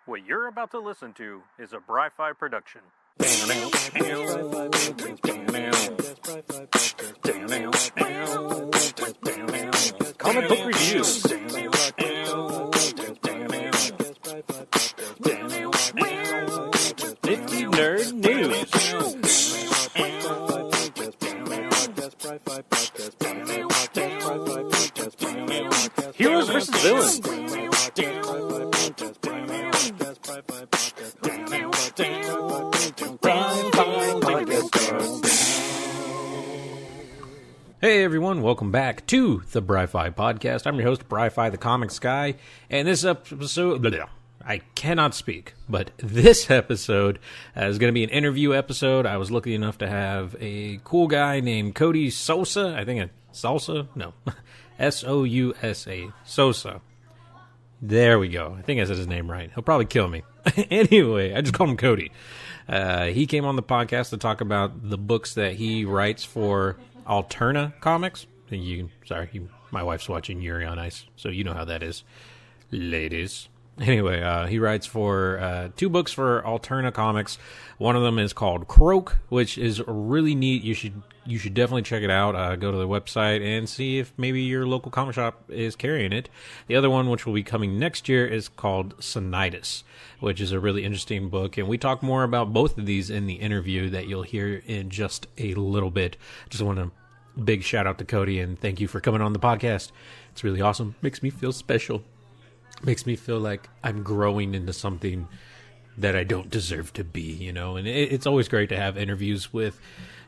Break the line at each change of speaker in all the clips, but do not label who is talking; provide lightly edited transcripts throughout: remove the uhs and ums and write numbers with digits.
What you're about to listen to is a Bry-Fy production.
Comic book reviews. 50 nerd news. Heroes versus villains.
Hey everyone, welcome back to the Bry-Fy podcast. I'm your host, Bry-Fy, the comics guy, and this episode, I cannot speak, but this episode is going to be an interview episode. I was lucky enough to have a cool guy named Cody Sousa, I think Salsa? No, S-O-U-S-A, Sosa. There we go. I think I said his name right. He'll probably kill me. Anyway, I just called him Cody. He came on the podcast to talk about the books that he writes for Alterna Comics. My wife's watching Yuri on Ice, so you know how that is, ladies. Anyway, he writes for two books for Alterna Comics. One of them is called Croak, which is really neat. You should definitely check it out. Go to the website and see if maybe your local comic shop is carrying it. The other one, which will be coming next year, is called Sonitus, which is a really interesting book. And we talk more about both of these in the interview that you'll hear in just a little bit. Just want to big shout out to Cody and thank you for coming on the podcast. It's really awesome. Makes me feel special. Makes me feel like I'm growing into something that I don't deserve to be, you know. And it's always great to have interviews with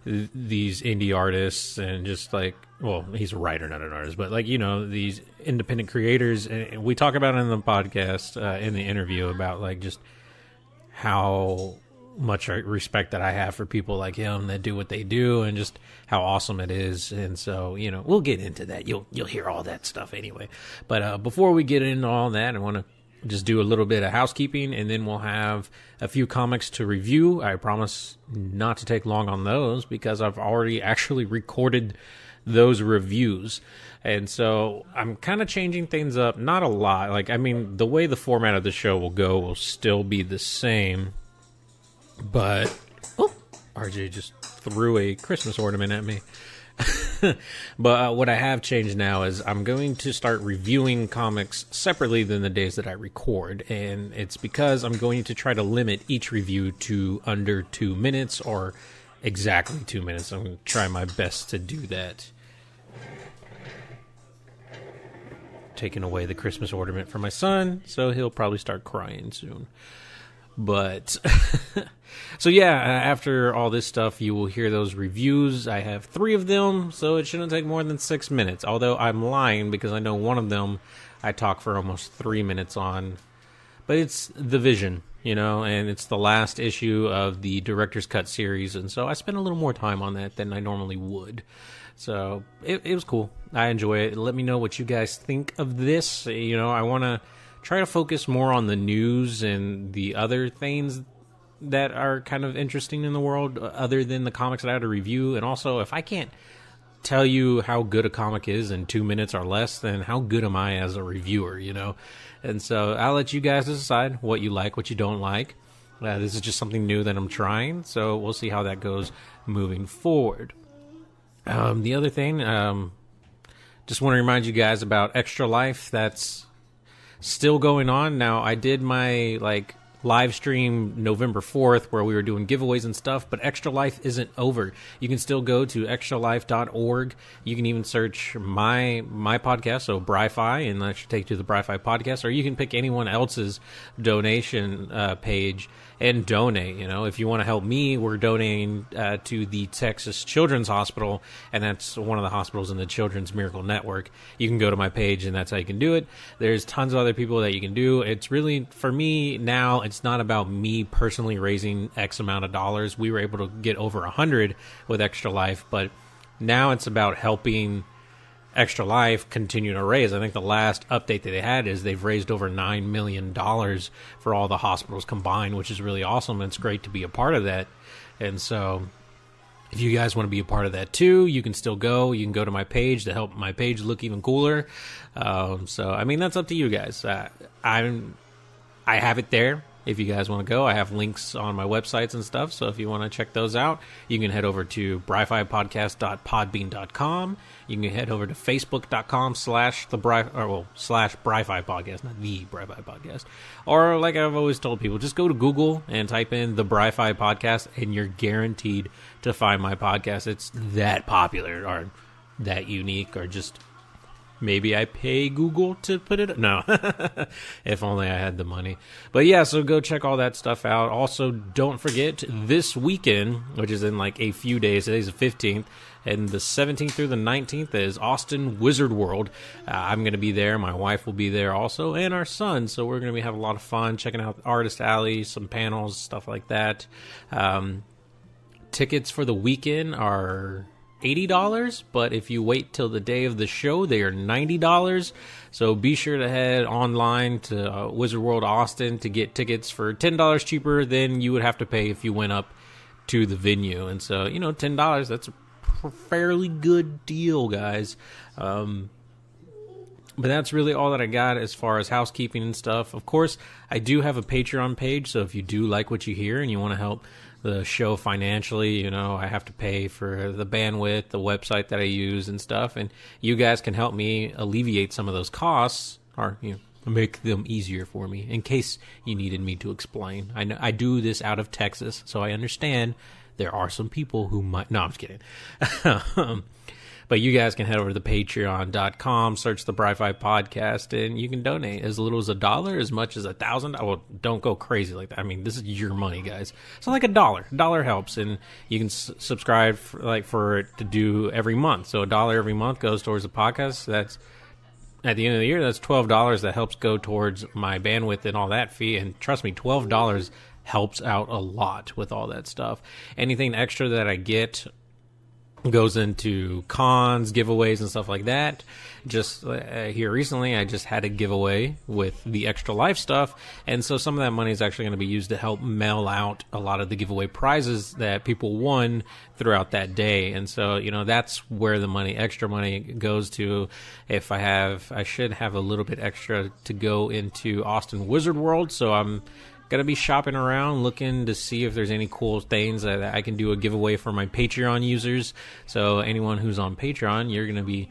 these indie artists and just like, well, he's a writer, not an artist, but like, you know, these independent creators. And we talk about it in the podcast, in the interview, about like just how much respect that I have for people like him that do what they do and just how awesome it is. And so, you know, we'll get into that. You'll hear all that stuff anyway. But before we get into all that, I want to just do a little bit of housekeeping, and then we'll have a few comics to review. I promise not to take long on those because I've already actually recorded those reviews. And so I'm kind of changing things up. Not a lot. Like, I mean, the way the format of the show will go will still be the same. But, RJ just threw a Christmas ornament at me. But what I have changed now is I'm going to start reviewing comics separately than the days that I record. And it's because I'm going to try to limit each review to under 2 minutes or exactly 2 minutes. I'm going to try my best to do that. Taking away the Christmas ornament from my son, so he'll probably start crying soon. But, so yeah, after all this stuff, you will hear those reviews. I have 3 of them, so it shouldn't take more than 6 minutes. Although I'm lying because I know one of them I talk for almost 3 minutes on. But it's The Vision, you know, and it's the last issue of the Director's Cut series. And so I spent a little more time on that than I normally would. So it was cool. I enjoy it. Let me know what you guys think of this. You know, I want to try to focus more on the news and the other things that are kind of interesting in the world other than the comics that I have to review. And also, if I can't tell you how good a comic is in 2 minutes or less, then how good am I as a reviewer, you know? And so I'll let you guys decide what you like, what you don't like. This is just something new that I'm trying, so we'll see how that goes moving forward. The other thing, just want to remind you guys about Extra Life. That's still going on. Now, I did my live stream November 4th where we were doing giveaways and stuff, but Extra Life isn't over. You can still go to extralife.org. You can even search my podcast, so Bry-Fy, and that should take you to the Bry-Fy podcast, or you can pick anyone else's donation page and donate. You know, if you want to help me, we're donating to the Texas Children's Hospital, and that's one of the hospitals in the Children's Miracle Network. You can go to my page, and that's how you can do it. There's tons of other people that you can do. It's really, for me now, it's not about me personally raising X amount of dollars. We were able to get over 100 with Extra Life, but now it's about helping Extra Life continue to raise. I think the last update that they had is they've raised over $9 million for all the hospitals combined, which is really awesome. And it's great to be a part of that. And so if you guys want to be a part of that too, you can still go. You can go to my page to help my page look even cooler. So, I mean, that's up to you guys. I I have it there. If you guys want to go, I have links on my websites and stuff. So if you want to check those out, you can head over to bryfypodcast.podbean.com. You can head over to facebook.com/slash Bry-Fy podcast, not the Bry-Fy podcast. Or like I've always told people, just go to Google and type in the Bry-Fy podcast and you're guaranteed to find my podcast. It's that popular or that unique, or just maybe I pay Google to put it. No, if only I had the money. But yeah, so go check all that stuff out. Also, don't forget this weekend, which is in like a few days. Today's the 15th, and the 17th through the 19th is Austin Wizard World. I'm going to be there. My wife will be there also, and our son. So we're going to be having a lot of fun checking out Artist Alley, some panels, stuff like that. Tickets for the weekend are $80, but if you wait till the day of the show, they are $90. So be sure to head online to Wizard World Austin to get tickets for $10 cheaper than you would have to pay if you went up to the venue. And so, $10, that's a fairly good deal, guys. But that's really all that I got as far as housekeeping and stuff. Of course, I do have a Patreon page, so if you do like what you hear and you want to help the show financially, I have to pay for the bandwidth, the website that I use and stuff, and you guys can help me alleviate some of those costs, or make them easier for me, in case you needed me to explain. I know I do this out of Texas, so I understand there are some people who might... No, I'm just kidding. But you guys can head over to the patreon.com, search the Bry-Fy podcast, and you can donate as little as $1, as much as $1,000. Well, don't go crazy like that. I mean, this is your money, guys. So like $1. $1 helps, and you can subscribe for it to do every month. So $1 every month goes towards the podcast. That's at the end of the year, that's $12 that helps go towards my bandwidth and all that fee. And trust me, $12 helps out a lot with all that stuff. Anything extra that I get goes into cons, giveaways, and stuff like that. Just here recently, I just had a giveaway with the Extra Life stuff, and so some of that money is actually going to be used to help mail out a lot of the giveaway prizes that people won throughout that day. And so, that's where the extra money goes to. If I should have a little bit extra to go into Austin Wizard World, so I'm going to be shopping around, looking to see if there's any cool things that I can do a giveaway for my Patreon users. So anyone who's on Patreon, you're going to be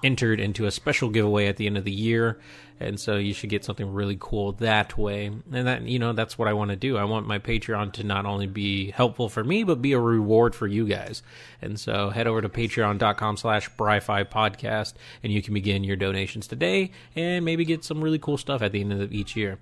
entered into a special giveaway at the end of the year. And so you should get something really cool that way. And that, that's what I want to do. I want my Patreon to not only be helpful for me, but be a reward for you guys. And so head over to patreon.com/Bry-Fy podcast, and you can begin your donations today and maybe get some really cool stuff at the end of each year.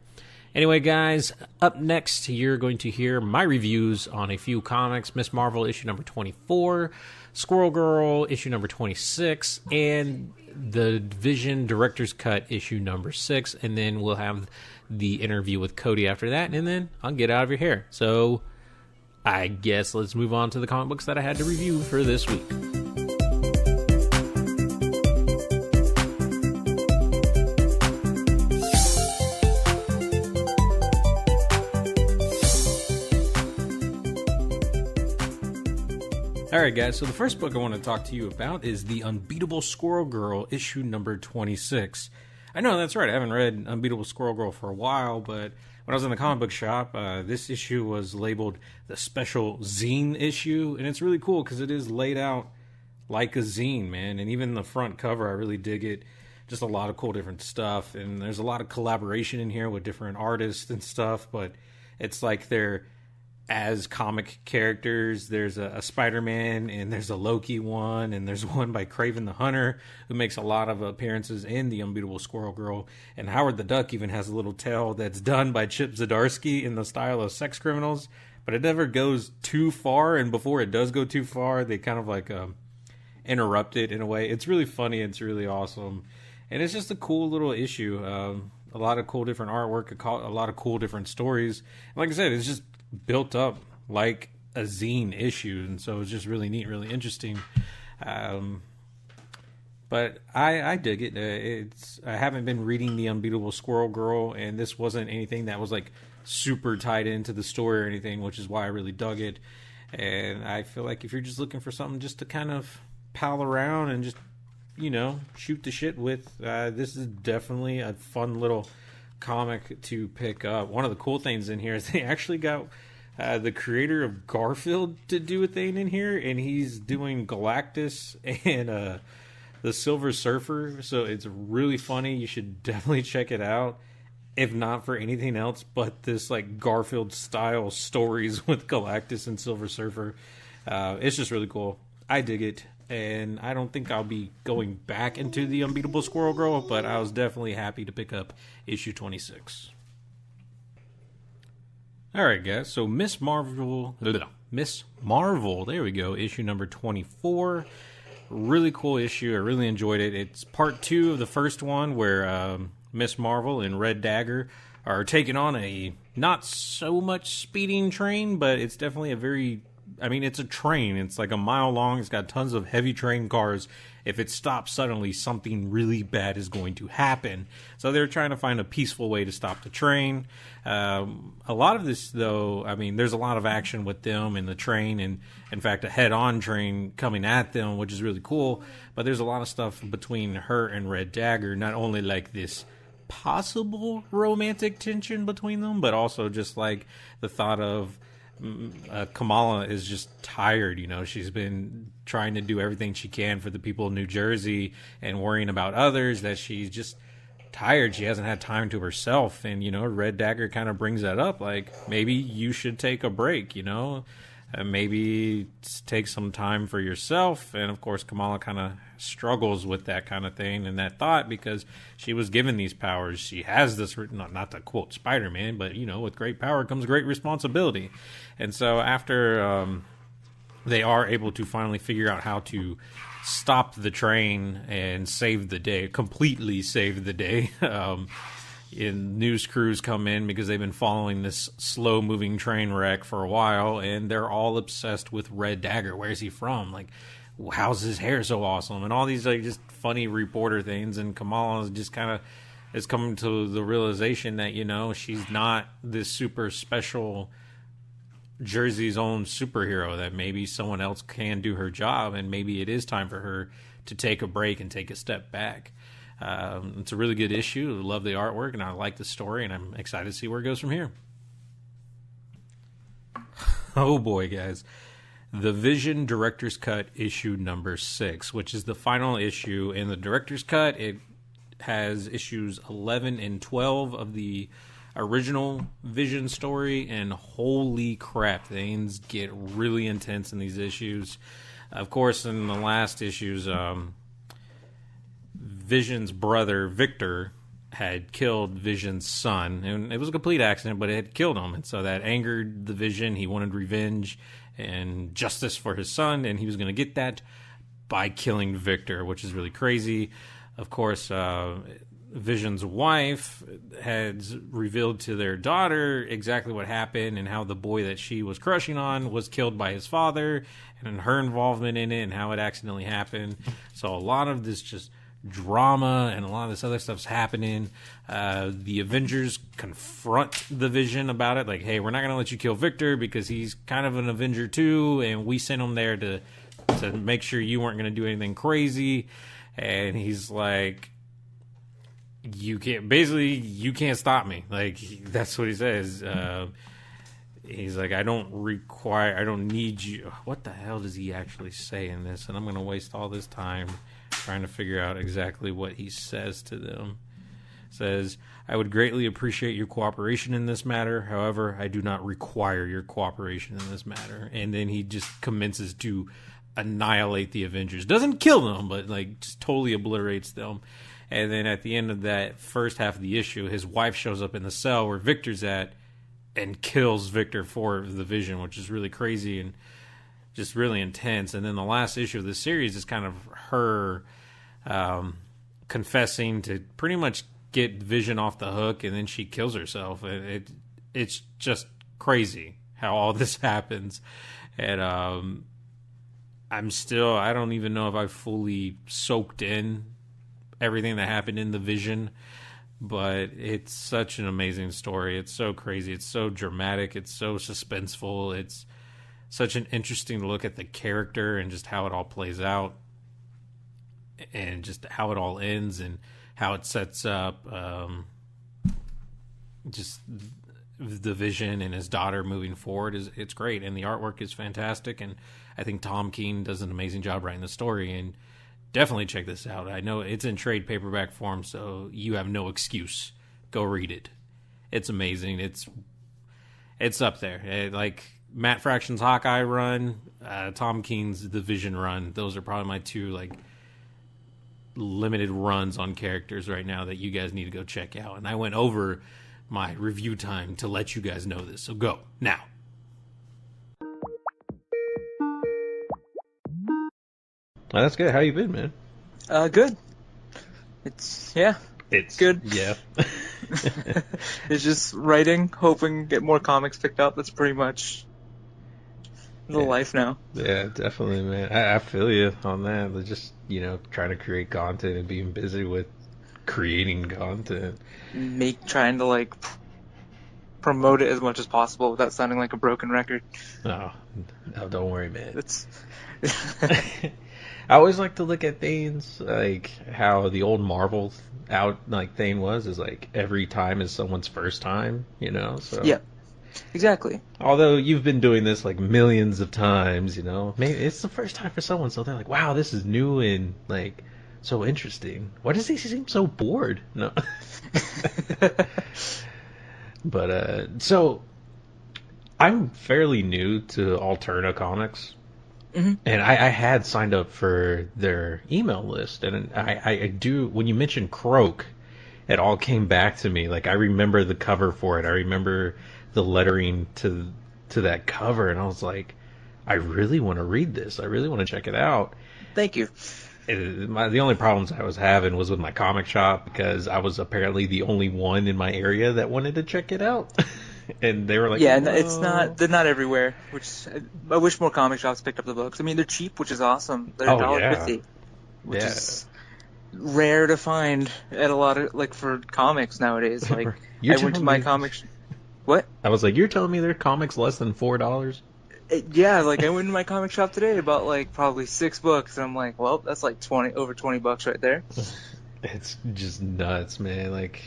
Anyway, guys, up next, you're going to hear my reviews on a few comics. Miss Marvel, issue number 24, Squirrel Girl, issue number 26, and the Vision Director's Cut, issue number 6. And then we'll have the interview with Cody after that, and then I'll get out of your hair. So I guess let's move on to the comic books that I had to review for this week. Alright guys, so the first book I want to talk to you about is The Unbeatable Squirrel Girl, issue number 26. I know, that's right, I haven't read Unbeatable Squirrel Girl for a while, but when I was in the comic book shop, this issue was labeled the special zine issue, and it's really cool because it is laid out like a zine, man, and even the front cover, I really dig it. Just a lot of cool different stuff, and there's a lot of collaboration in here with different artists and stuff, but it's like they're as comic characters. There's a Spider-Man, and there's a Loki one, and there's one by Kraven the Hunter, who makes a lot of appearances in The Unbeatable Squirrel Girl, and Howard the Duck even has a little tale that's done by Chip Zdarsky in the style of Sex Criminals, but it never goes too far, and before it does go too far, they kind of like interrupt it in a way. It's really funny, it's really awesome, and it's just a cool little issue. A lot of cool different artwork, a lot of cool different stories, and like I said, it's just built up like a zine issue, and so it's just really neat, really interesting. But I dig it. I haven't been reading The Unbeatable Squirrel Girl, and this wasn't anything that was like super tied into the story or anything, which is why I really dug it. And I feel like if you're just looking for something just to kind of pal around and just shoot the shit with, this is definitely a fun little comic to pick up. One of the cool things in here is they actually got the creator of Garfield to do a thing in here, and he's doing Galactus and the Silver Surfer. So it's really funny. You should definitely check it out, if not for anything else but this like Garfield style stories with Galactus and Silver Surfer. It's just really cool. I dig it, and I don't think I'll be going back into the Unbeatable Squirrel Girl, but I was definitely happy to pick up issue 26. Alright guys, so Miss Marvel, there we go, issue number 24. Really cool issue, I really enjoyed it. It's part 2 of the first one where Miss Marvel and Red Dagger are taking on a not so much speeding train, but it's definitely it's a train. It's like a mile long. It's got tons of heavy train cars. If it stops suddenly, something really bad is going to happen. So they're trying to find a peaceful way to stop the train. A lot of this, though, there's a lot of action with them and the train, and in fact, a head-on train coming at them, which is really cool. But there's a lot of stuff between her and Red Dagger, not only like this possible romantic tension between them, but also just like the thought of Kamala is just tired. She's been trying to do everything she can for the people of New Jersey and worrying about others, that she's just tired. She hasn't had time to herself. And, Red Dagger kind of brings that up. Like, maybe you should take a break, maybe take some time for yourself. And of course, Kamala kind of struggles with that kind of thing and that thought, because she was given these powers. She has this, not to quote Spider-Man, but with great power comes great responsibility. And so after they are able to finally figure out how to stop the train and save the day, completely save the day, news crews come in because they've been following this slow-moving train wreck for a while, and they're all obsessed with Red Dagger. Where's he from? Like, how's his hair so awesome? And all these like just funny reporter things. And Kamala just kind of is coming to the realization that, she's not this super special Jersey's own superhero, that maybe someone else can do her job, and maybe it is time for her to take a break and take a step back. It's a really good issue. I love the artwork, and I like the story, and I'm excited to see where it goes from here. Oh boy, guys. The Vision Director's Cut issue number 6, which is the final issue. In the Director's Cut, it has issues 11 and 12 of the original Vision story, and holy crap, things get really intense in these issues. Of course, in the last issues, Vision's brother, Victor, had killed Vision's son, and it was a complete accident, but it had killed him, and so that angered the Vision. He wanted revenge and justice for his son, and he was going to get that by killing Victor, which is really crazy. Of course, Vision's wife had revealed to their daughter exactly what happened, and how the boy that she was crushing on was killed by his father, and her involvement in it, and how it accidentally happened. So a lot of this just drama and a lot of this other stuff's happening. The Avengers confront the Vision about it, like, hey, we're not going to let you kill Victor because he's kind of an Avenger too, and we sent him there to make sure you weren't going to do anything crazy. And he's like, you can't stop me. Like, that's what he says. He's like, I don't need you. What the hell does he actually say in this? And I'm going to waste all this time trying to figure out exactly what he says to them. Says, I would greatly appreciate your cooperation in this matter. However, I do not require your cooperation in this matter. And then he just commences to annihilate the Avengers. Doesn't kill them, but like just totally obliterates them. And then at the end of that first half of the issue, his wife shows up in the cell where Victor's at and kills Victor for the Vision, which is really crazy and just really intense. And then the last issue of the series is kind of her confessing to pretty much get Vision off the hook, and then she kills herself. It's just crazy how all this happens. And I don't even know if I've fully soaked in everything that happened in the Vision, but it's such an amazing story. It's so crazy. It's so dramatic. It's so suspenseful. It's such an interesting look at the character and just how it all plays out, and just how it all ends, and how it sets up just the vision and his daughter moving forward it's great, and the artwork is fantastic, and I think Tom Keene does an amazing job writing the story. And definitely check this out. I know it's in trade paperback form, so you have no excuse. Go read it. It's amazing. It's up there. Like Matt Fraction's Hawkeye run, Tom Keene's The Vision run. Those are probably my two like limited runs on characters right now that you guys need to go check out. And I went over my review time to let you guys know this. So go now. Oh, that's good. How you been, man?
Good. It's good.
Yeah.
It's just writing, hoping get more comics picked up. That's pretty much the life now.
Yeah, definitely, man. I feel you on that. But just, trying to create content and being busy with creating content.
Trying to like promote it as much as possible without sounding like a broken record.
No, don't worry, man.
It's
I always like to look at things like how the old Marvel thing is like every time is someone's first time, so
yeah, exactly.
Although you've been doing this like millions of times, maybe it's the first time for someone, so they're like, wow, this is new and like so interesting. Why does he seem so bored? No. But so I'm fairly new to Alterna Comics.
Mm-hmm.
And I had signed up for their email list, and I do. When you mentioned Croak, it all came back to me. Like I remember the cover for it. I remember the lettering to that cover, and I was like, I really want to read this. I really want to check it out.
Thank you.
The only problems I was having was with my comic shop, because I was apparently the only one in my area that wanted to check it out. And they were like,
yeah,
no.
they're not everywhere, which I wish more comic shops picked up the books. I mean, they're cheap, which is awesome. They're $1.50, which is rare to find at a lot of, like, for comics nowadays. Like, I went to my comic What?
I was like, you're telling me their comics less than $4?
Yeah, like, I went to my comic shop today, bought, like, probably 6 books, and I'm like, well, that's like over $20 right there.
It's just nuts, man. Like,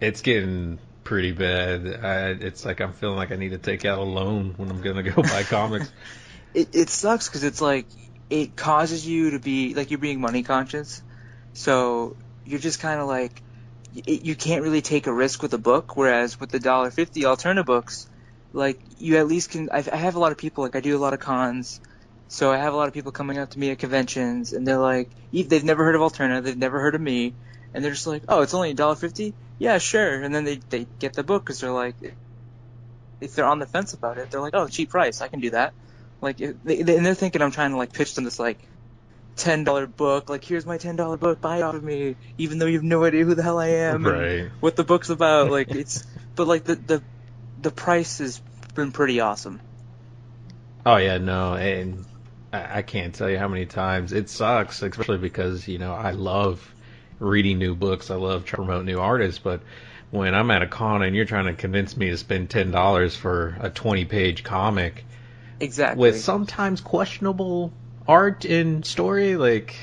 it's getting pretty bad. It's like I'm feeling like I need to take out a loan when I'm gonna go buy comics.
It sucks because it's like it causes you to be like you're being money conscious, so you're just kind of like you can't really take a risk with a book. Whereas with the $1.50 Alterna books, like you at least can. I have a lot of people, like I do a lot of cons, so I have a lot of people coming up to me at conventions, and they're like, they've never heard of Alterna, they've never heard of me, and they're just like, oh, it's only $1.50. Yeah, sure. And then they get the book because they're like, if they're on the fence about it, they're like, oh, cheap price, I can do that. Like, and they're thinking I'm trying to like pitch them this like $10 book, like here's my $10 book, buy it off of me, even though you have no idea who the hell I am,
right?
And what the book's about. Like but like the price has been pretty awesome.
Oh yeah, no, and I can't tell you how many times it sucks, especially because I love reading new books. I love trying to promote new artists, but when I'm at a con and you're trying to convince me to spend $10 for a 20-page comic,
exactly,
with sometimes questionable art and story, like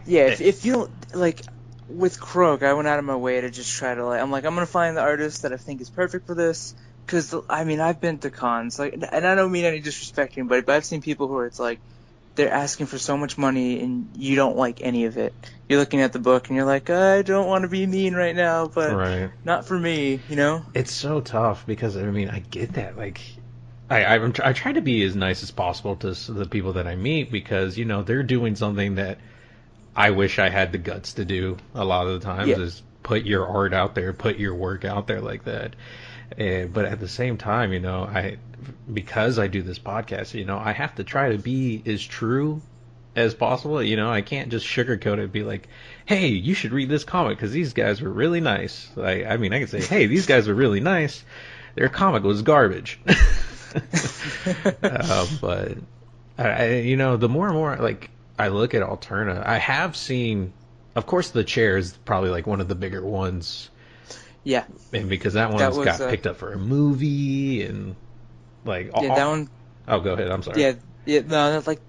if you don't like with Croak, I went out of my way to just try to I'm gonna find the artist that I think is perfect for this, because I mean I've been to cons, like, and I don't mean any disrespecting, but I've seen people who it's like they're asking for so much money and you don't like any of it. You're looking at the book and you're like, I don't want to be mean right now, but not for me,
It's so tough because, I mean, I get that. Like, I try to be as nice as possible to the people that I meet because, they're doing something that I wish I had the guts to do a lot of the times, is put your art out there, put your work out there like that. But at the same time, because I do this podcast, I have to try to be as true as possible. I can't just sugarcoat it and be like, hey, you should read this comic because these guys were really nice. I mean, I can say, hey, these guys were really nice. Their comic was garbage. But, the more and more, like, I look at Alterna, I have seen, of course, The Chair is probably, like, one of the bigger ones.
Yeah.
And because that one's got picked up for a movie and, like...
that one...
Oh, go ahead. I'm sorry.
Yeah, no, that's like...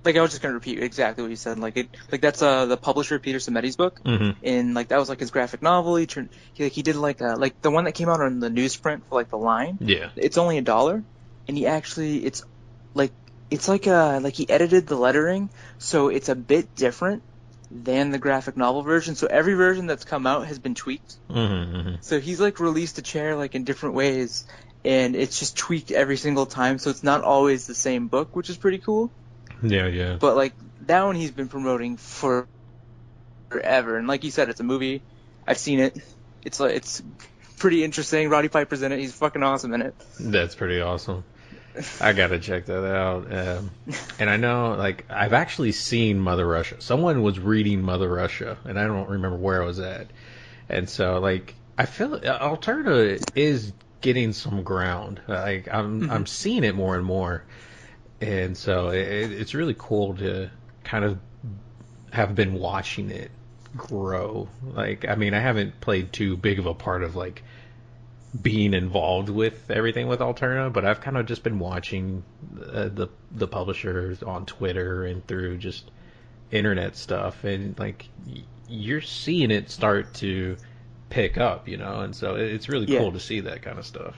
like I was just gonna repeat exactly what you said. Like that's the publisher Peter Simeti's book, and like that was like his graphic novel. He did like the one that came out on the newsprint for like the line.
Yeah.
It's only $1, and it's like he edited the lettering, so it's a bit different than the graphic novel version. So every version that's come out has been tweaked. So he's like released a chair like in different ways, and it's just tweaked every single time. So it's not always the same book, which is pretty cool.
Yeah.
But like that one he's been promoting for forever, and like you said, it's a movie. I've seen it. It's pretty interesting. Roddy Piper's in it. He's fucking awesome in it.
That's pretty awesome. I gotta check that out. And I know, like, I've actually seen Mother Russia. Someone was reading Mother Russia, and I don't remember where I was at. And so, like, I feel Alterna is getting some ground. Like, I'm seeing it more and more. And so it's really cool to kind of have been watching it grow. Like, I mean, I haven't played too big of a part of, like, being involved with everything with Alterna, but I've kind of just been watching the publishers on Twitter and through just internet stuff, and like you're seeing it start to pick up, and so it's really cool to see that kind of stuff.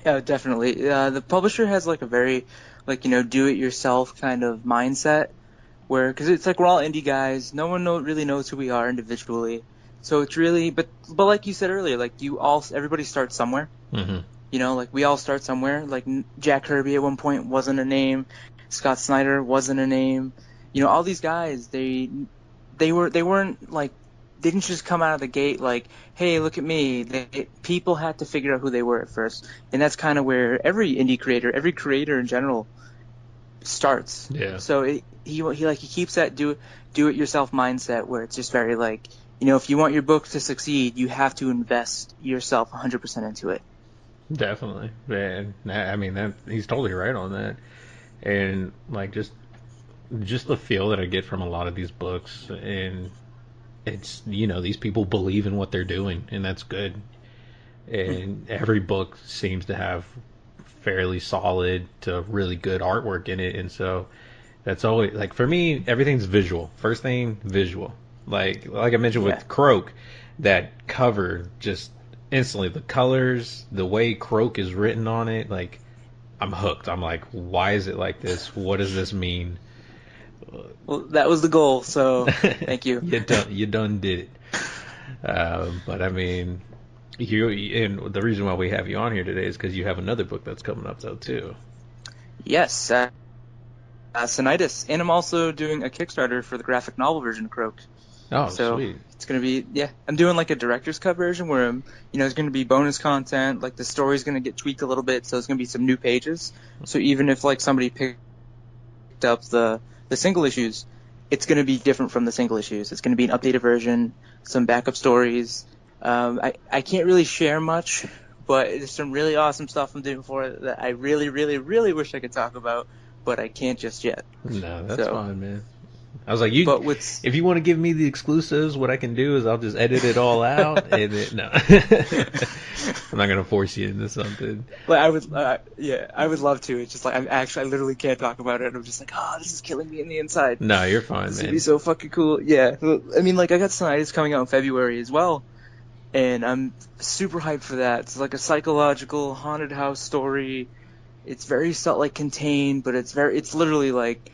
Yeah, definitely. The publisher has like a very do-it-yourself kind of mindset, because it's like we're all indie guys. No one really knows who we are individually. So it's really, but like you said earlier, like everybody starts somewhere. Like we all start somewhere. Like Jack Kirby at one point wasn't a name. Scott Snyder wasn't a name. All these guys, they weren't like, they didn't just come out of the gate like, hey, look at me. People had to figure out who they were at first, and that's kind of where every indie creator, every creator in general, starts.
Yeah. So
he keeps that do it yourself mindset where it's just very like, if you want your book to succeed, you have to invest yourself 100% into it.
Definitely, man. I mean, he's totally right on that. And like just the feel that I get from a lot of these books, and it's these people believe in what they're doing, and that's good. And every book seems to have fairly solid to really good artwork in it, and so that's always like for me, everything's visual. First thing, visual. Like I mentioned with Croak, that cover just instantly, the colors, the way Croak is written on it, like I'm hooked. I'm like, why is it like this? What does this mean?
Well, that was the goal, so thank you.
You done did it. But I mean, and the reason why we have you on here today is because you have another book that's coming up though too.
Yes, Sonitus, and I'm also doing a Kickstarter for the graphic novel version of Croak.
Oh,
so
sweet.
It's going to be, I'm doing like a director's cut version where there's going to be bonus content, like the story's going to get tweaked a little bit, so there's going to be some new pages. So even if like somebody picked up the single issues, it's going to be different from the single issues. It's going to be an updated version, some backup stories. I can't really share much, but there's some really awesome stuff I'm doing for it that I really, really, really wish I could talk about, but I can't just yet.
No, that's fine, man. I was like, if you want to give me the exclusives, what I can do is I'll just edit it all out. No, I'm not gonna force you into something.
But I would love to. It's just like I literally can't talk about it. And I'm just like, this is killing me in the inside.
No, you're fine,
This
man.
would be so fucking cool. Yeah, I mean, like I got Sonitus coming out in February as well, and I'm super hyped for that. It's like a psychological haunted house story. It's very contained, but it's literally like.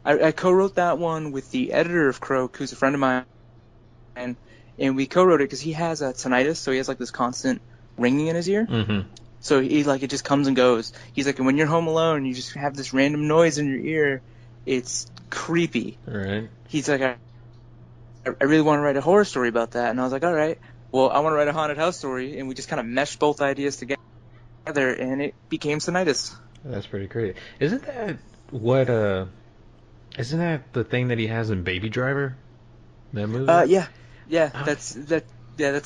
I co-wrote that one with the editor of Croak, who's a friend of mine, and we co-wrote it because he has a tinnitus, so he has like this constant ringing in his ear. So he it just comes and goes. He's like, and when you're home alone, you just have this random noise in your ear. It's creepy.
Right.
He's like, I really want to write a horror story about that, and I was like, all right, well, I want to write a haunted house story, and we just kind of meshed both ideas together, and it became Sonitus.
That's pretty crazy. Isn't that the thing that he has in Baby Driver? That movie?
Yeah. That's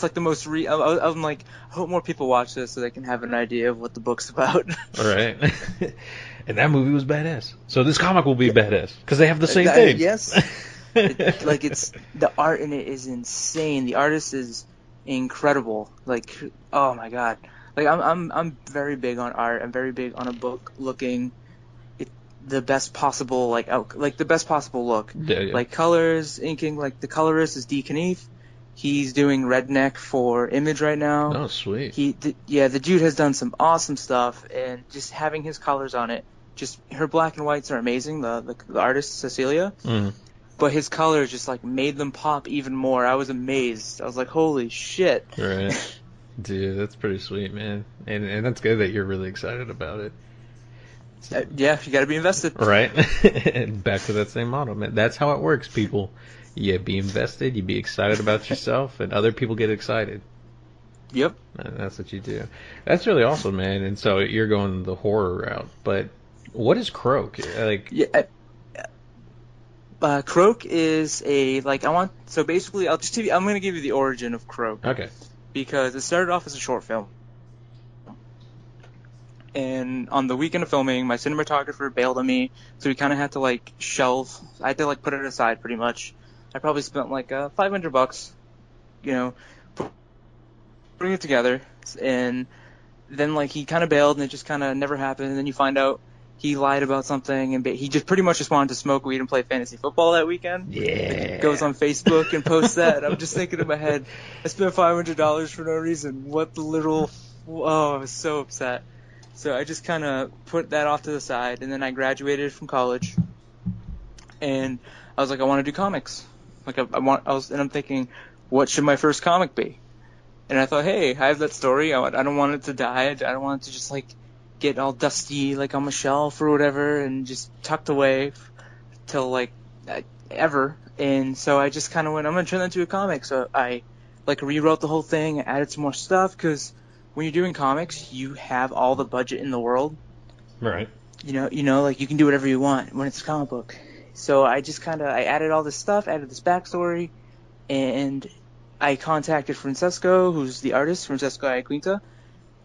like the most I'm like, I hope more people watch this so they can have an idea of what the book's about.
All right. And that movie was badass. So this comic will be badass because they have the same thing.
Yes. It's the art in it is insane. The artist is incredible. Like, oh my god. Like I'm very big on art. I'm very big on a book looking the best possible the best possible look.
Yeah.
Like colors, inking. Like the colorist is D. Knief. He's doing Redneck for Image right now.
Oh, sweet.
The dude has done some awesome stuff, and just having his colors on it, just her black and whites are amazing. The artist Cecilia, but his colors just like made them pop even more. I was amazed. I was like, holy shit!
Right, dude, that's pretty sweet, man. And that's good that you're really excited about it.
Yeah, you got to be invested.
Right. Back to that same model, man. That's how it works, people. You be invested, you be excited about yourself, and other people get excited.
Yep.
And that's what you do. That's really awesome, man. And so you're going the horror route. But what is Croak?
Croak is so basically I'm going to give you the origin of Croak.
Okay.
Because it started off as a short film. And on the weekend of filming, my cinematographer bailed on me, so we kind of had to I had to put it aside pretty much. I probably spent $500, putting it together, and then he kind of bailed, and it just kind of never happened. And then you find out he lied about something, and he just pretty much just wanted to smoke weed and play fantasy football that weekend.
Yeah.
He goes on Facebook and posts that, and I'm just thinking in my head, I spent $500 for no reason. What the literal? Oh, I was so upset. So I just kind of put that off to the side, and then I graduated from college, and I was like, I want to do comics. I'm thinking, what should my first comic be? And I thought, hey, I have that story. I don't want it to die. I don't want it to just get all dusty on my shelf or whatever, and just tucked away till ever. And so I just kind of went, I'm gonna turn that into a comic. So I rewrote the whole thing, added some more stuff, because when you're doing comics, you have all the budget in the world.
Right.
You can do whatever you want when it's a comic book. So I just I added all this stuff, added this backstory, and I contacted Francesco, who's the artist, Francesco Iaquinta,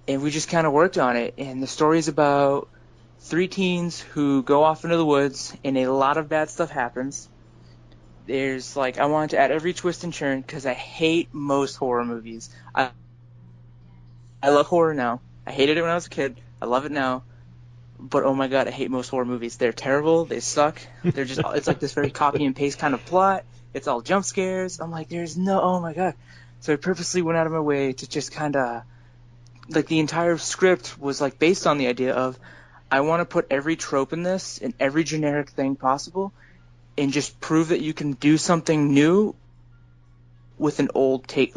and we just kind of worked on it. And the story's about 3 teens who go off into the woods, and a lot of bad stuff happens. There's I wanted to add every twist and turn, because I hate most horror movies. I love horror now. I hated it when I was a kid. I love it now. But oh my god, I hate most horror movies. They're terrible. They suck. They're just it's this very copy and paste kind of plot. It's all jump scares. I'm like, there's no, oh my god. So I purposely went out of my way to just kind of the entire script was based on the idea of I want to put every trope in this and every generic thing possible, and just prove that you can do something new with an old take.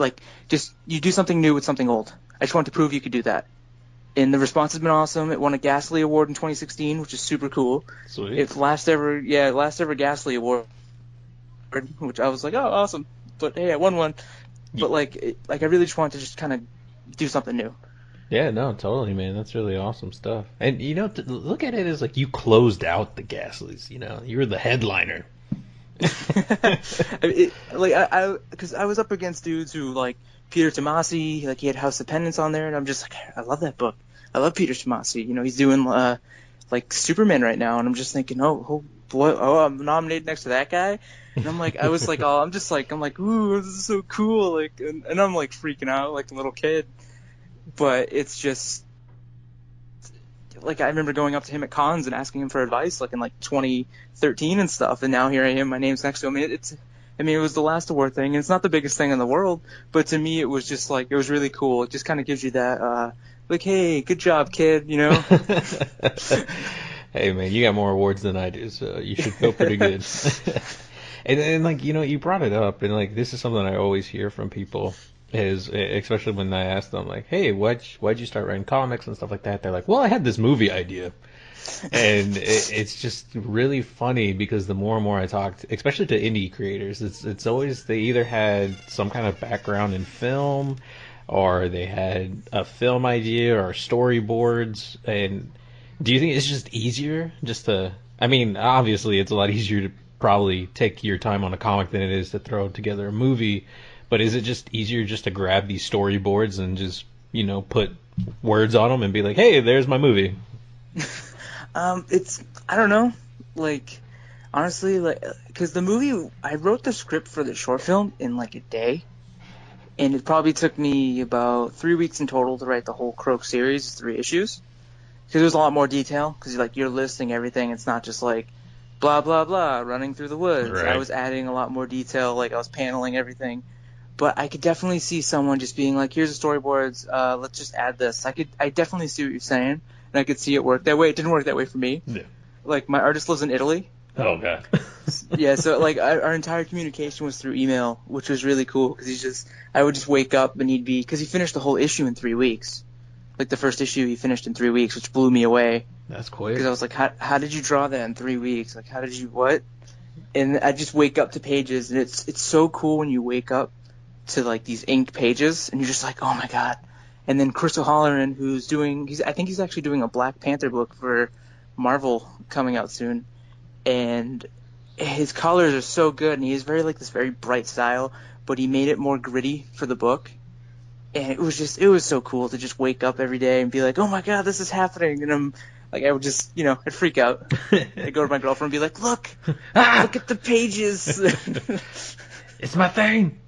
You do something new with something old. I just wanted to prove you could do that. And the response has been awesome. It won a Ghastly Award in 2016, which is super cool.
Sweet.
It's last ever Ghastly Award, which I was like, oh, awesome. But hey, I won one. But I really just wanted to just kind of do something new.
Yeah, no, totally, man. That's really awesome stuff. And to look at it as you closed out the Ghastlies. You were the headliner.
Because I was up against dudes who Peter Tomasi, he had House of Penance on there, and I'm just I love that book. I love Peter Tomasi. He's doing Superman right now, and I'm just thinking, oh boy, I'm nominated next to that guy. And I'm I was ooh, this is so cool, and I'm freaking out like a little kid. But it's just I remember going up to him at cons and asking him for advice, in 2013 and stuff, and now here I am, my name's next to him. It was the last award thing, and it's not the biggest thing in the world, but to me it was just it was really cool. It just kind of gives you that, hey, good job, kid,
Hey, man, you got more awards than I do, so you should feel pretty good. and you brought it up, and this is something I always hear from people, is especially when I ask them, hey, why'd you start writing comics and stuff like that? They're like, well, I had this movie idea. And it's just really funny, because the more and more I talk, especially to indie creators, it's always they either had some kind of background in film, or they had a film idea or storyboards. And do you think it's just easier obviously it's a lot easier to probably take your time on a comic than it is to throw together a movie, but is it just easier just to grab these storyboards and just put words on them and be like, hey, there's my movie?
I don't know, honestly, because the movie, I wrote the script for the short film in a day, and it probably took me about 3 weeks in total to write the whole Croak series, 3 issues. because there's a lot more detail, because like you're listing everything. It's not just like blah blah blah running through the woods.
Right.
I was adding a lot more detail, like I was paneling everything. But I could definitely see someone just being like, here's the storyboards, let's just add this. I definitely see what you're saying, and I could see it work that way. It didn't work that way for me.
Yeah.
Like, my artist lives in Italy.
Oh, God.
Yeah, so, like, our entire communication was through email, which was really cool, because I would just wake up and because he finished the whole issue in 3 weeks. Like, the first issue he finished in 3 weeks, which blew me away.
That's quick.
Because I was like, how did you draw that in 3 weeks? Like, how did you, what? And I just wake up to pages, and it's so cool when you wake up to like these inked pages, and you're just like, oh my god. And then Chris O'Halloran, I think he's actually doing a Black Panther book for Marvel coming out soon, and his colors are so good, and he has this very bright style, but he made it more gritty for the book, and it was so cool to just wake up every day and be like, oh my god, this is happening. And I'm like, I would just, I'd freak out. I'd go to my girlfriend and be like, look at the pages.
It's my thing.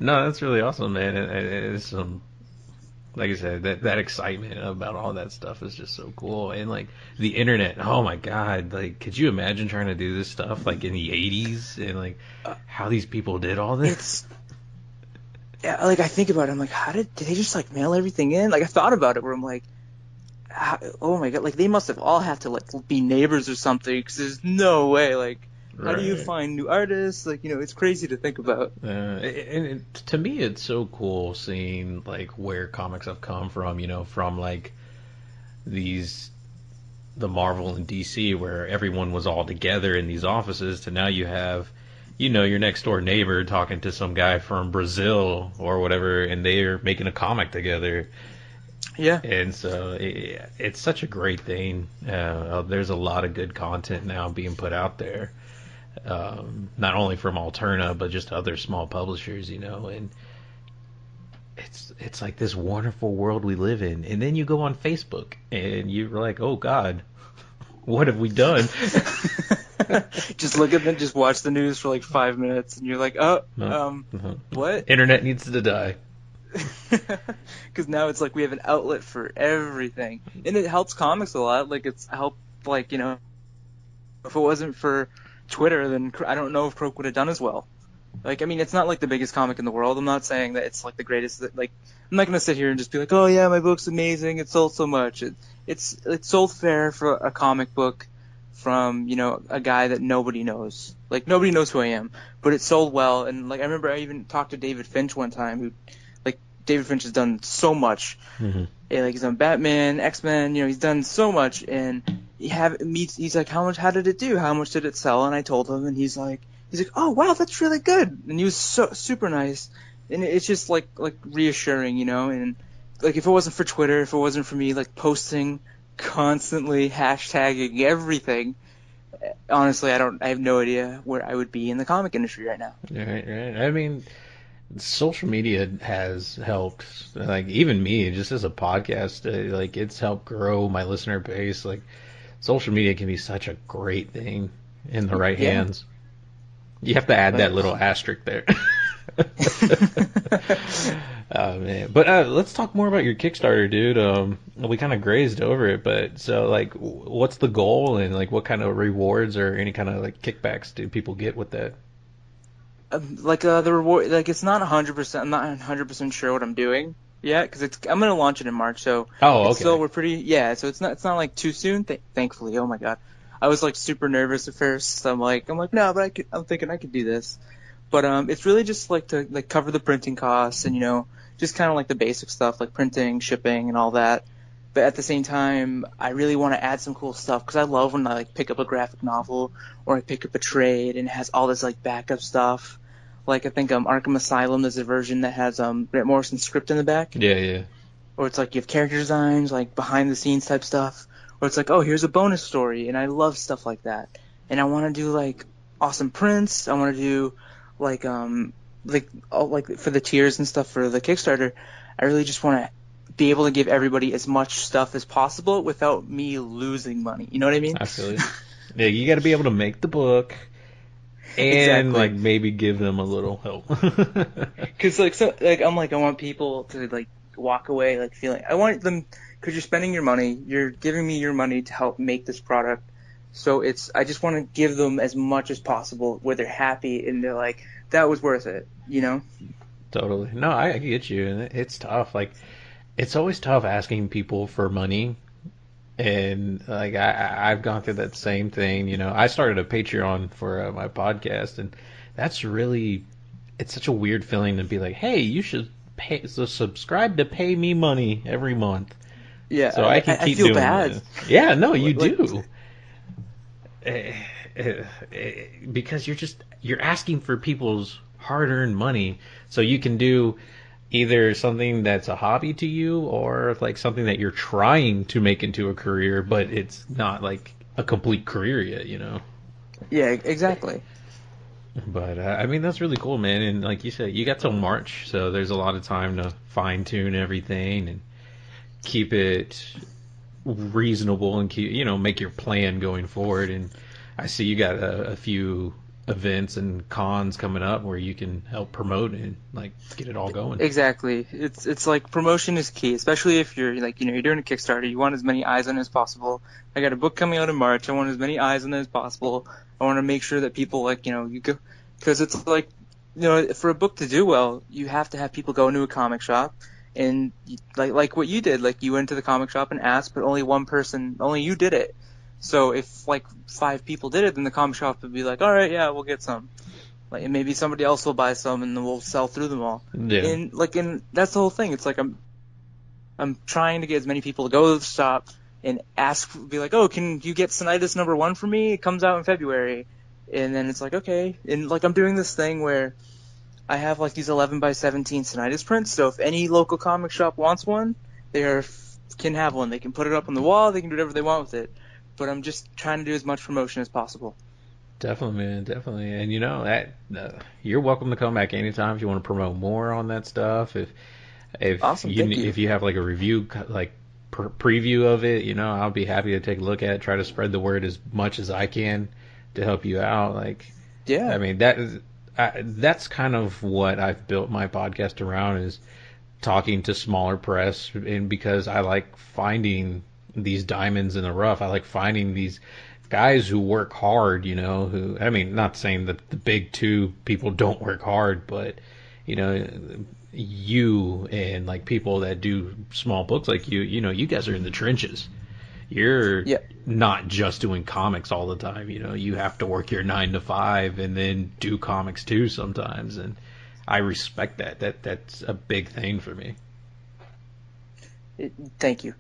No, that's really awesome, man. It's like I said, that excitement about all that stuff is just so cool. And like the internet, oh my god, like could you imagine trying to do this stuff like in the 80s and like how these people did all this?
Yeah, like I think about it, I'm like, did they just like mail everything in? Like I thought about it where I'm like, oh my god, like they must have all have to like be neighbors or something, because there's no way, like, how do you find new artists? Like, it's crazy to think about.
And to me, it's so cool seeing like where comics have come from. From like the Marvel and DC, where everyone was all together in these offices, to now you have, your next door neighbor talking to some guy from Brazil or whatever, and they're making a comic together.
Yeah.
And so it's such a great thing. There's a lot of good content now being put out there. Not only from Alterna, but just other small publishers, and it's like this wonderful world we live in. And then you go on Facebook and you're like, oh god, what have we done?
Just look at them, just watch the news for like 5 minutes, and you're like, what?
Internet needs to die.
Because now it's like we have an outlet for everything, and it helps comics a lot. Like it's helped, like, if it wasn't for Twitter, then I don't know if Croak would have done as well. Like, I mean, it's not like the biggest comic in the world. I'm not saying that it's like the greatest. Like, I'm not gonna sit here and just be like, oh yeah, my book's amazing. It sold so much. It's sold fair for a comic book from a guy that nobody knows. Like nobody knows who I am, but it sold well. And like I remember I even talked to David Finch one time, who like David Finch has done so much. Mm-hmm. And, like he's done Batman, X-Men. He's done so much, and he's like, how did it do? How much did it sell? And I told him, and he's like, oh wow, that's really good. And he was so super nice, and it's just like reassuring, and like if it wasn't for Twitter, if it wasn't for me like posting constantly, hashtagging everything, honestly, I have no idea where I would be in the comic industry right now.
Right. I mean, social media has helped, like even me, just as a podcast, like it's helped grow my listener base. Like social media can be such a great thing in the right hands. You have to add that little asterisk there. Oh man, but let's talk more about your Kickstarter, dude. We kind of grazed over it, but so like, what's the goal, and like, what kind of rewards or any kind of like kickbacks do people get with that?
The reward, like it's not 100%. I'm not 100% sure what I'm doing yet, because I'm gonna launch it in March. So So we're pretty So it's not like too soon. Thankfully, oh my god, I was like super nervous at first. So I'm like no, but I'm thinking I could do this. But it's really just like to like cover the printing costs and just kind of like the basic stuff like printing, shipping, and all that. But at the same time, I really want to add some cool stuff, because I love when I like pick up a graphic novel or I pick up a trade and it has all this like backup stuff. Like I think Arkham Asylum, there's a version that has Grant Morrison's script in the back.
Yeah.
Or it's like you have character designs, like behind the scenes type stuff. Or it's like, oh, here's a bonus story, and I love stuff like that. And I want to do like awesome prints. I want to do like for the tiers and stuff for the Kickstarter. I really just want to be able to give everybody as much stuff as possible without me losing money. You know what I mean?
Absolutely. Yeah, you got to be able to make the book and like maybe give them a little help.
Because I'm like, I want people to like walk away like feeling. I want them, because you're spending your money, you're giving me your money to help make this product. So I just want to give them as much as possible where they're happy and they're like, that was worth it, you know?
Totally. No, I get you, and it's tough. Like, it's always tough asking people for money, and like I've gone through that same thing. You know, I started a Patreon for my podcast, and that's really, it's such a weird feeling to be like, hey, you should subscribe to pay me money every month.
Yeah,
so I can keep
feel
doing
bad.
this. Yeah, no, you do. Because you're asking for people's hard-earned money, so you can do either something that's a hobby to you or like something that you're trying to make into a career, but it's not like a complete career yet, you know?
Yeah, exactly.
But I mean, that's really cool, man. And like you said, you got till March, so there's a lot of time to fine-tune everything and keep it reasonable and keep, make your plan going forward. And I see you got a few events and cons coming up where you can help promote and like get it all going.
Exactly. It's like promotion is key, especially if you're like, you're doing a Kickstarter. You want as many eyes on it as possible. I got a book coming out in March. I want as many eyes on it as possible. I want to make sure that people like, you go, because it's like, for a book to do well, you have to have people go into a comic shop and like what you did, like you went to the comic shop and asked, but only you did it. So if like 5 people did it, then the comic shop would be like, all right, yeah, we'll get some. Like, and maybe somebody else will buy some, and then we'll sell through them all.
Yeah.
And that's the whole thing. It's like I'm trying to get as many people to go to the shop and be like, oh, can you get Sonitus #1 for me? It comes out in February. And then it's like, okay. And like I'm doing this thing where I have like these 11 by 17 Sonitus prints. So if any local comic shop wants one, can have one. They can put it up on the wall. They can do whatever they want with it. But I'm just trying to do as much promotion as possible.
Definitely, man, definitely. And that you're welcome to come back anytime if you want to promote more on that stuff. If
awesome,
if you have like a review, like preview of it, I'll be happy to take a look at it, try to spread the word as much as I can to help you out. Like,
yeah,
I mean that's kind of what I've built my podcast around, is talking to smaller press, and because I like finding these diamonds in the rough. I like finding these guys who work hard, who, I mean, not saying that the big 2 people don't work hard, but, you and like people that do small books like you guys are in the trenches. You're not just doing comics all the time, you have to work your 9 to 5 and then do comics too sometimes. And I respect that. That's a big thing for me.
Thank you.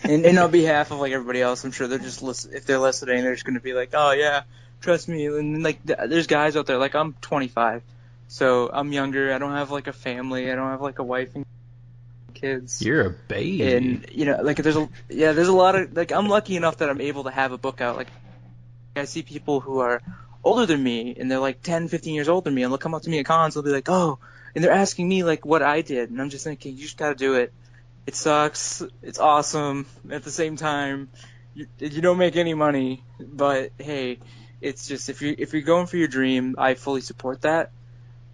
and on behalf of like everybody else, I'm sure they're just if they're listening, they're just going to be like, oh yeah, trust me. And like there's guys out there, like I'm 25, so I'm younger. I don't have like a family. I don't have like a wife and kids.
You're a baby.
And like there's a lot of like, I'm lucky enough that I'm able to have a book out. Like I see people who are older than me and they're like 10, 15 years older than me, and they'll come up to me at cons. They'll be like, oh, and they're asking me like what I did, and I'm just thinking, you just got to do it. It sucks. It's awesome. At the same time, you don't make any money. But hey, it's just if you're going for your dream, I fully support that.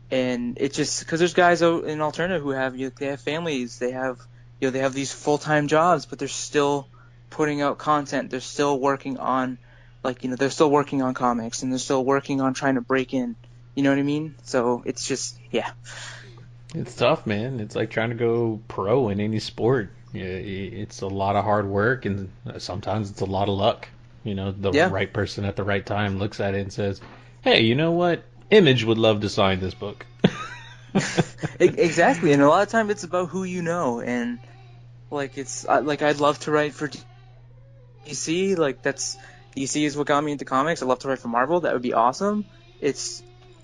And it's just because there's guys out in Alterna who have families. They have these full-time jobs, but they're still putting out content. They're still working on they're still working on comics, and they're still working on trying to break in. You know what I mean? So it's just
It's tough, man. It's like trying to go pro in any sport. It's a lot of hard work, and sometimes it's a lot of luck. The right person at the right time looks at it and says, hey, you know what? Image would love to sign this book.
Exactly. And a lot of time it's about who you know. And like I'd love to write for DC. Like DC is what got me into comics. I'd love to write for Marvel. That would be awesome. It's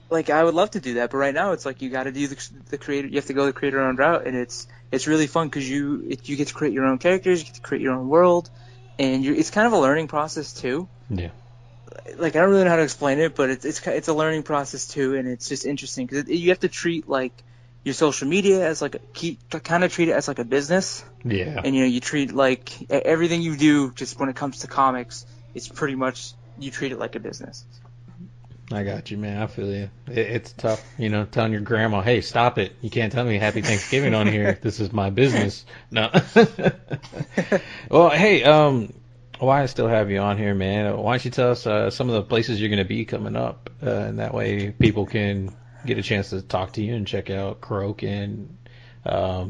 like I would love to do that, but right now it's like you got to do the creator. You have to go the creator-owned route, and it's really fun because you get to create your own characters, you get to create your own world, and it's kind of a learning process too.
Yeah.
Like I don't really know how to explain it, but it's a learning process too, and it's just interesting because you have to treat like your social media as like kind of treat it as like a business.
Yeah.
And you treat like everything you do just when it comes to comics, it's pretty much you treat it like a business.
I got you, man. I feel you. It's tough, telling your grandma, "Hey, stop it! You can't tell me Happy Thanksgiving on here. This is my business." No. Well, hey, why I still have you on here, man? Why don't you tell us some of the places you're going to be coming up, and that way people can get a chance to talk to you and check out Croak and I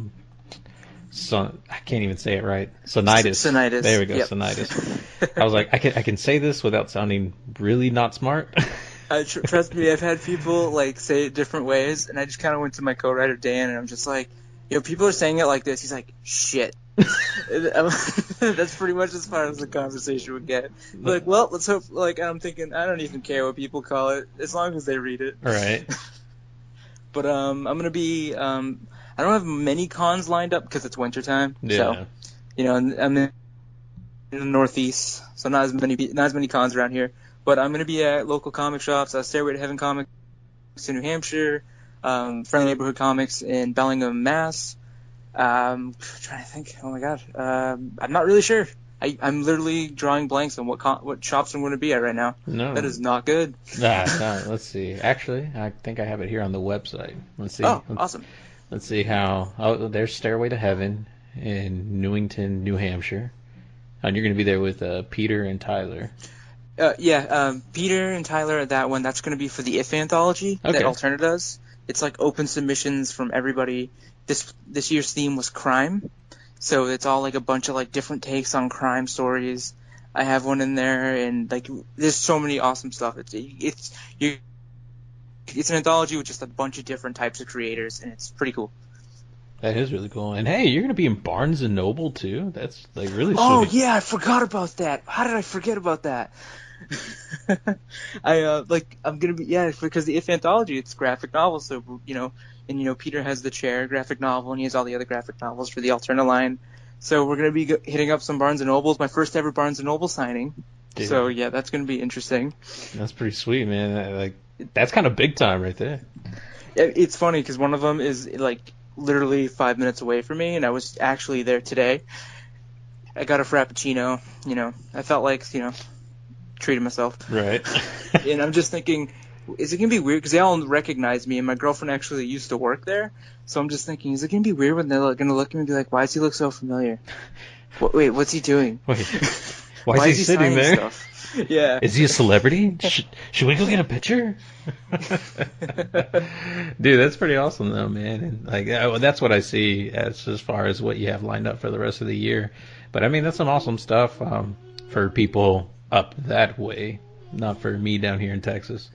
can't even say it right. Sonitus.
Sonitus.
There we go.
Yep.
Sonitus. I was like, I can say this without sounding really not smart.
Trust me, I've had people like say it different ways, and I just kind of went to my co-writer Dan, and I'm just like, people are saying it like this. He's like, shit. That's pretty much as far as the conversation would get. Like, well, let's hope. Like, I'm thinking, I don't even care what people call it, as long as they read it.
Right.
But I'm gonna be. I don't have many cons lined up because it's wintertime.
Yeah.
So, I'm in the Northeast, so not as many cons around here. But I'm gonna be at local comic shops. Stairway to Heaven Comics in New Hampshire, Friendly Neighborhood Comics in Bellingham, Mass. Trying to think. Oh my God. I'm not really sure. I'm literally drawing blanks on what shops I'm going to be at right now.
No.
That is not good.
No, let's see. Actually, I think I have it here on the website. Let's see.
Oh, awesome.
Let's see how. Oh, there's Stairway to Heaven in Newington, New Hampshire. And you're going to be there with Peter and Tyler.
Peter and Tyler at that one. That's going to be for the If anthology that Alterna does. It's like open submissions from everybody. This year's theme was crime, so it's all like a bunch of like different takes on crime stories. I have one in there, and like there's so many awesome stuff. It's an anthology with just a bunch of different types of creators, and it's pretty cool. That
is really cool. And hey, you're going to be in Barnes and Noble too. That's like really sweet.
Oh yeah, I forgot about that. How did I forget about that? I'm gonna be because the If anthology, it's graphic novels, so Peter has the Chair graphic novel, and he has all the other graphic novels for the Alterna line. So we're gonna be hitting up some Barnes and Nobles. My first ever Barnes and Noble signing. Dude. So yeah, that's gonna be interesting.
That's pretty sweet, man. That's kind of big time right there.
It's funny because one of them is like literally 5 minutes away from me, and I was actually there today. I got a Frappuccino. I felt like treated myself.
Right.
And I'm just thinking, is it going to be weird? Because they all recognize me, and my girlfriend actually used to work there. So I'm just thinking, is it going to be weird when they're going to look at me and be like, why does he look so familiar? Wait, what's he doing?
Wait, why is he sitting there?
Stuff? Yeah.
Is he a celebrity? Should we go get a picture? Dude, that's pretty awesome though, man. And that's what I see as far as what you have lined up for the rest of the year. But I mean, that's some awesome stuff for people up that way, not for me down here in Texas.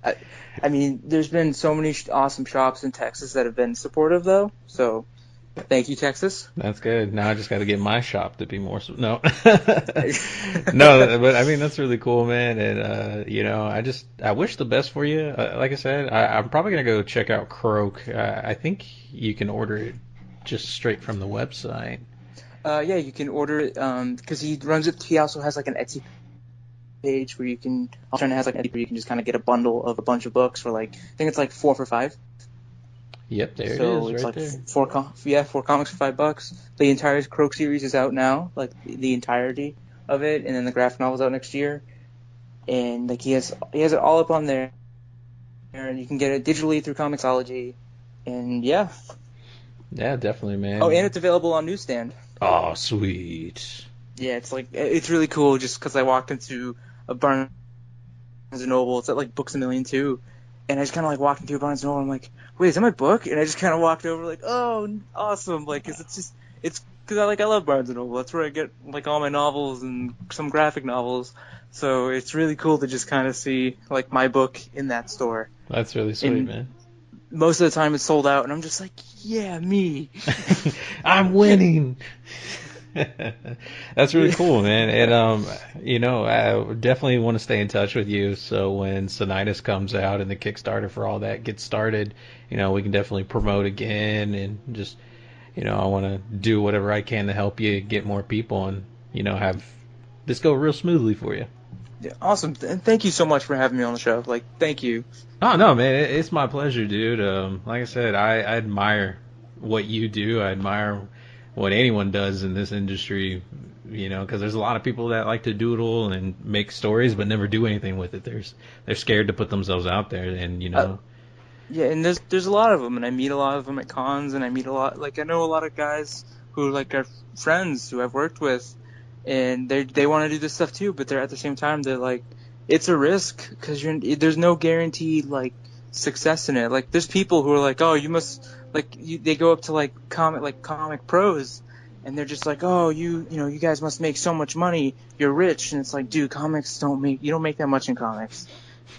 I mean, there's been so many awesome shops in Texas that have been supportive, though. So, thank you, Texas.
That's good. Now I just got to get my shop to be more. No, no, but I mean that's really cool, man. And I wish the best for you. Like I said, I'm probably gonna go check out Croak. I think you can order it just straight from the website.
Yeah, you can order it because he runs it. He also has like an Etsy page where you can. Alterna has like an Etsy where you can just kind of get a bundle of a bunch of books for like I think it's like 4 for $5.
Yep, there
so
it is,
it's
right
like
there.
4 comics for $5. The entire Croak series is out now, like the entirety of it, and then the graphic novel's out next year. And like he has it all up on there, and you can get it digitally through Comixology, and yeah.
Yeah, definitely, man.
Oh, and it's available on Newsstand.
Oh, sweet.
Yeah, it's really cool just because I walked into a Barnes & Noble. It's at like Books A Million too. And I just kind of like walked into a Barnes & Noble. I'm like, wait, is that my book? And I just kind of walked over like, oh, awesome. Like, cause it's because I love Barnes & Noble. That's where I get like all my novels and some graphic novels. So it's really cool to just kind of see like my book in that store.
That's really sweet, man.
Most of the time it's sold out, and I'm just like, yeah, me.
I'm winning. That's really cool, man. And I definitely want to stay in touch with you. So when Sonitus comes out and the Kickstarter for all that gets started, we can definitely promote again and just, I want to do whatever I can to help you get more people and have this go real smoothly for you.
Yeah, awesome. And thank you so much for having me on the show. Like, thank you.
Oh, no, man. It's my pleasure, dude. Like I said, I admire what you do. I admire what anyone does in this industry, you know, because there's a lot of people that like to doodle and make stories but never do anything with it. They're scared to put themselves out there, and you know.
Yeah, and there's a lot of them, and I meet a lot of them at cons, and I know a lot of guys who like are friends who I've worked with, and they want to do this stuff too, but they're at the same time they're like, it's a risk because there's no guaranteed like success in it. Like there's people who are like, oh, you must they go up to like comic pros, and they're just like, oh, you guys must make so much money, you're rich, and it's like, dude, you don't make that much in comics.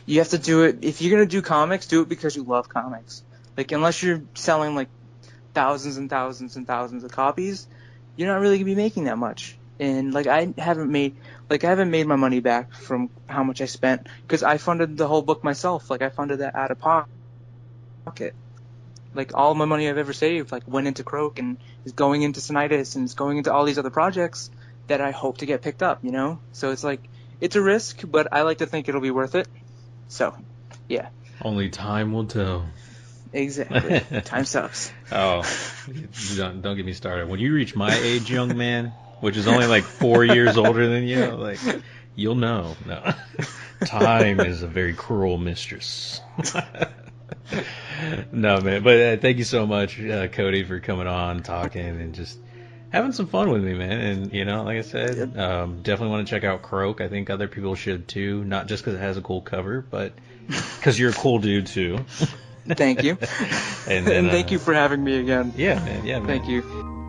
You have to do it if you're gonna do comics, do it because you love comics. Like unless you're selling like thousands and thousands and thousands of copies, you're not really gonna be making that much. And like I haven't made my money back from how much I spent because I funded the whole book myself. Like I funded that out of pocket. Like all my money I've ever saved like went into Croak and is going into Sonitus and is going into all these other projects that I hope to get picked up. You know, so it's like it's a risk, but I like to think it'll be worth it. So, yeah.
Only time will tell.
Exactly. Time sucks.
Oh, don't get me started. When you reach my age, young man, which is only like 4 years older than you, like you'll know. No, time is a very cruel mistress. No, man. But thank you so much, Cody, for coming on, talking, and just having some fun with me, man. And, you know, like I said, definitely want to check out Croak. I think other people should, too. Not just because it has a cool cover, but because you're a cool dude, too.
Thank you.
And then,
thank you for having me again.
Yeah, man. Yeah, man.
Thank you.